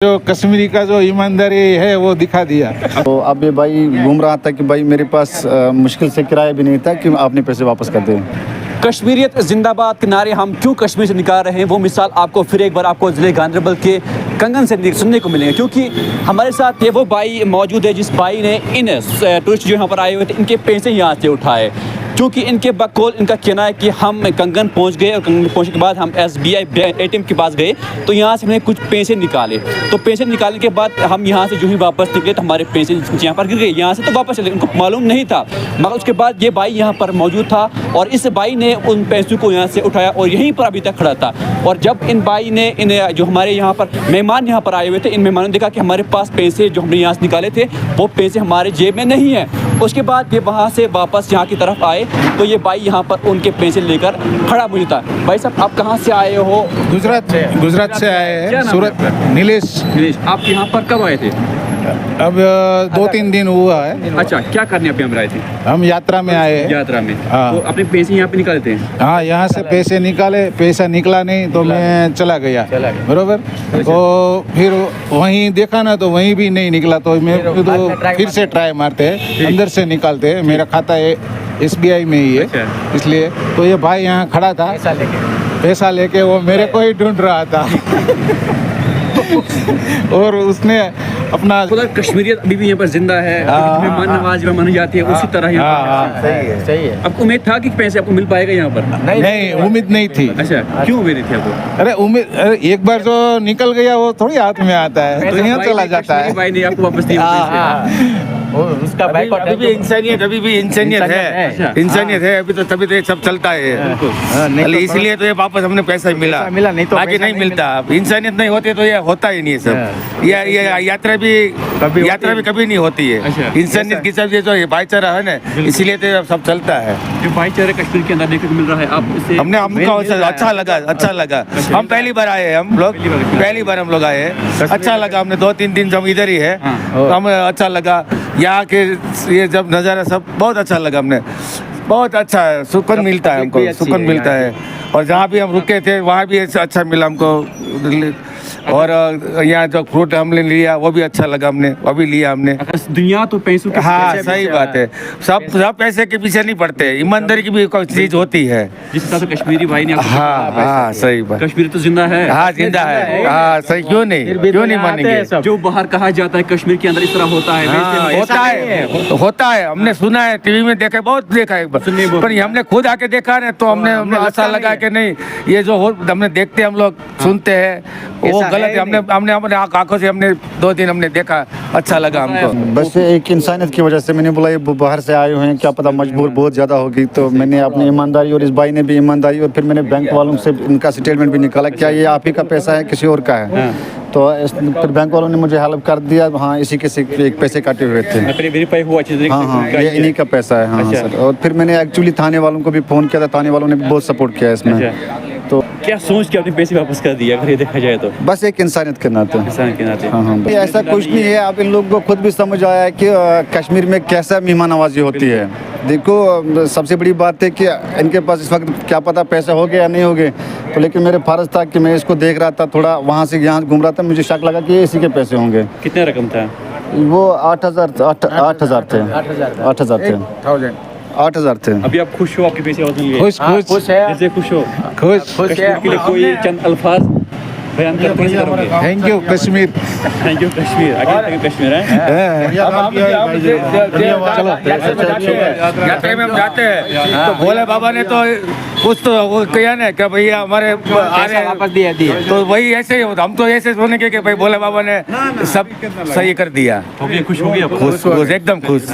जो कश्मीरी का जो ईमानदारी है वो दिखा दिया। तो अब ये भाई घूम रहा था कि भाई मेरे पास मुश्किल से किराया भी नहीं था कि आपने पैसे वापस कर दें। कश्मीरियत जिंदाबाद के नारे हम क्यों कश्मीर से निकाल रहे हैं, वो मिसाल आपको फिर एक बार आपको ज़िले गांधरबल के कंगन से सुनने को मिलेंगे, क्योंकि हमारे साथ ये वो भाई मौजूद है जिस भाई ने इन टूरिस्ट जो यहाँ पर आए हुए थे इनके पैसे यहाँ से उठाए। क्योंकि इनके बकौल इनका कहना है कि हम कंगन पहुँच गए और कंगन पहुँचने के बाद हम SBI ATM के पास गए तो यहाँ से हमने कुछ पैसे निकाले। तो पैसे निकालने के बाद हम यहाँ से जो ही वापस निकले तो हमारे पैसे यहाँ पर गिर गए, यहाँ से तो वापस चले, उनको मालूम नहीं था। मगर उसके बाद ये भाई यहाँ पर मौजूद था और इस भाई ने उन पैसों को यहाँ से उठाया और यहीं पर अभी तक खड़ा था। और जब इन भाई ने इन जो हमारे यहाँ पर मेहमान यहाँ पर आए हुए थे, इन मेहमानों ने देखा कि हमारे पास पैसे जो हमने यहाँ से निकाले थे वो पैसे हमारे जेब में नहीं है। उसके बाद ये वहाँ से वापस यहाँ की तरफ आए तो ये भाई यहाँ पर उनके पैसे लेकर खड़ा मौजूद था। भाई साहब आप कहाँ से आए हो? गुजरात से आए हैं, सूरत। नीलेश। आप यहाँ पर कब आए थे? अब 2-3 दिन हुआ है। अच्छा, क्या करने आप यहाँ पर आए थे? हम यात्रा में आए हैं। यात्रा में। हाँ। तो अपने पैसे यहाँ पे निकाले थे? हाँ, यहाँ से पैसे निकाले, पैसा निकला नहीं तो मैं चला गया। बरोबर। तो फिर वहीं देखा ना तो वहीं भी नहीं निकला तो मैं तो फिर से ट्राई मारते हैं, अंदर से निकालते हैं। मेरा खाता SBI में ही है, इसलिए। तो ये भाई यहाँ खड़ा था पैसा लेके, वो मेरे को ही ढूंढ रहा था और उसने अपना कश्मीरियत अभी भी यहाँ पर जिंदा है, मेहमान नवाज मानी जाती है, उसी तरह यहाँ पर। सही है। आपको उम्मीद था कि पैसे आपको मिल पाएगा यहाँ पर? नहीं, उम्मीद नहीं थी। अच्छा, क्यों उम्मीद थी आपको? अरे उम्मीद, एक बार जो निकल गया वो थोड़ी हाथ में आता है, तो यहाँ चला जाता है। भाई ने आपको वापस दिया। उसका अभी भी इंसानियत है, इंसानियत है अभी तो, तभी तो ये सब चलता है। इसलिए तो ये वापस हमने पैसा मिला नहीं तो बाकी नहीं मिलता। इंसानियत नहीं होती तो ये होता ही नहीं सब। ये यात्रा भी कभी नहीं होती है। इंसानियत की सब ये जो भाईचारा है ना, इसीलिए तो सब चलता है। जो भाईचारा कश्मीर के अंदर देखने को मिल रहा है, आप इससे हमको अच्छा लगा। हम पहली बार आए हैं, पहली बार हम लोग आए हैं। अच्छा लगा, हमने 2-3 दिन हम इधर ही है, हमें अच्छा लगा। यहाँ के ये जब नज़ारा सब बहुत अच्छा लगा, हमने बहुत अच्छा है, सुकून मिलता है हमको, सुकून मिलता है। और जहाँ भी हम रुके थे वहाँ भी अच्छा मिला हमको। और यहाँ जो फ्रूट हमने लिया वो भी अच्छा लगा, हमने वो भी लिया हमने। दुनिया तो पैसों के हाँ, सही बात है। सब पैसे के पीछे नहीं पड़ते, ईमानदारी की भी कोई चीज होती है। जिस तरह से कश्मीरी भाई ने हाँ, सही बात। कश्मीर तो जिंदा है। हाँ, जिंदा है। हाँ, सही। क्यों नहीं मानेंगे? जो बाहर कहा जाता है कश्मीर के अंदर इस तरह होता है, होता है। हमने सुना है, टीवी में देखा, बहुत देखा है, पर हमने खुद आके देखा ना तो हमने अच्छा लगा कि नहीं, ये जो हमने देखते हम लोग सुनते हैं वो गलत है। हमने अपने आंखों से हमने 2 दिन हमने देखा, अच्छा लगा हमको। बस एक इंसानियत की वजह से मैंने बोला ये बाहर से आए हुए हैं, क्या पता मजबूर बहुत ज़्यादा होगी, तो मैंने अपनी ईमानदारी और इस भाई ने भी ईमानदारी, और फिर मैंने बैंक वालों से इनका स्टेटमेंट भी निकाला, क्या ये आप ही का पैसा है किसी और का है? तो फिर बैंक वालों ने मुझे हेल्प कर दिया। हाँ, इसी के एक पैसे काटे हुए थे। हाँ, ये इन्हीं का पैसा है। हाँ सर। और फिर मैंने एक्चुअली थाने वालों को भी फ़ोन किया था, थाने वालों ने भी बहुत सपोर्ट किया इसमें। तो क्या सोच के अपने पैसे वापस कर दिया, अगर ये देखा जाए तो? बस एक इंसानियत के नाते। हाँ, ऐसा कुछ नहीं है। अब इन लोगों को खुद भी समझ आया है कि कश्मीर में कैसा मेहमान नवाजी होती है। देखो, सबसे बड़ी बात है कि इनके पास इस वक्त क्या पता पैसे हो गए या नहीं हो गए, तो लेकिन मेरे फर्ज था कि मैं इसको देख रहा था, थोड़ा वहाँ से यहाँ घूम रहा था, मुझे शक लगा कि इसी के पैसे होंगे। कितने रकम था वो? 8,000 थे। 8,000 थे। 8,000 थे। अभी आप खुश हो, आपके पैसे वापस मिल गए? खुश है। जैसे खुश हो, खुश के लिए कोई चंद अल्फाज बयान करते हैं? Thank you Kashmir. Thank you Kashmir. आगे कश्मीर है। यात्रा में हम जाते हैं तो भोले बाबा ने तो कुछ तो वो किया ना कि भैया हमारे आ रहे वापस दिए, तो वही ऐसे ही होता। हम तो ऐसे सुनेंगे कि भाई भोले बाबा ने सब सही कर दिया। खुश हो गया? खुश, एकदम खुश।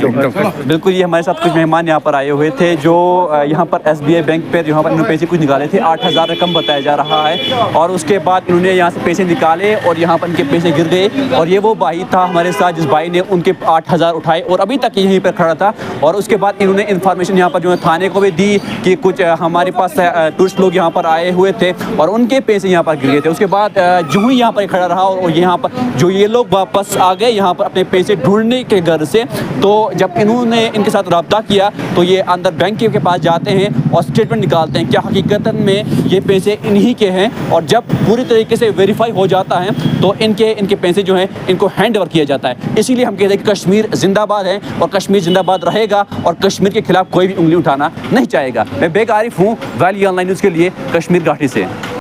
बिल्कुल। ये हमारे साथ कुछ मेहमान यहाँ पर आए हुए थे जो यहाँ पर SBI बैंक पे यहाँ पर इन्होंने पैसे कुछ निकाले थे। 8,000 रकम बताया जा रहा है, और उसके बाद इन्होंने यहाँ से पैसे निकाले और यहाँ पर इनके पैसे गिर गए। और ये वो भाई था हमारे साथ जिस भाई ने उनके 8,000 उठाए और अभी तक यहीं पर खड़ा था। और उसके बाद इन्होंने इन्फॉर्मेशन यहाँ पर जो है थाने को भी दी कि कुछ हमारे पास टूरिस्ट लोग यहाँ पर आए हुए थे और उनके पैसे यहाँ पर गिर गए थे। उसके बाद जो ही यहाँ पर खड़ा रहा और यहाँ पर जो ये लोग वापस आ गए यहाँ पर अपने पैसे ढूंढने के घर से, तो जब इन्होंने इनके साथ रब्ता किया तो ये अंदर बैंक के पास जाते हैं और स्टेटमेंट निकालते हैं क्या हकीकत में ये पैसे इन्हीं के हैं। और जब पूरी तरीके से से वेरीफाई हो जाता है तो इनके पैसे जो हैं इनको हैंड ओवर किया जाता है। इसीलिए हम कहते हैं कि कश्मीर जिंदाबाद है और कश्मीर जिंदाबाद रहेगा और कश्मीर के खिलाफ कोई भी उंगली उठाना नहीं चाहेगा। मैं बेग आरिफ हूँ, वैली ऑनलाइन न्यूज़ के लिए कश्मीर घाटी से।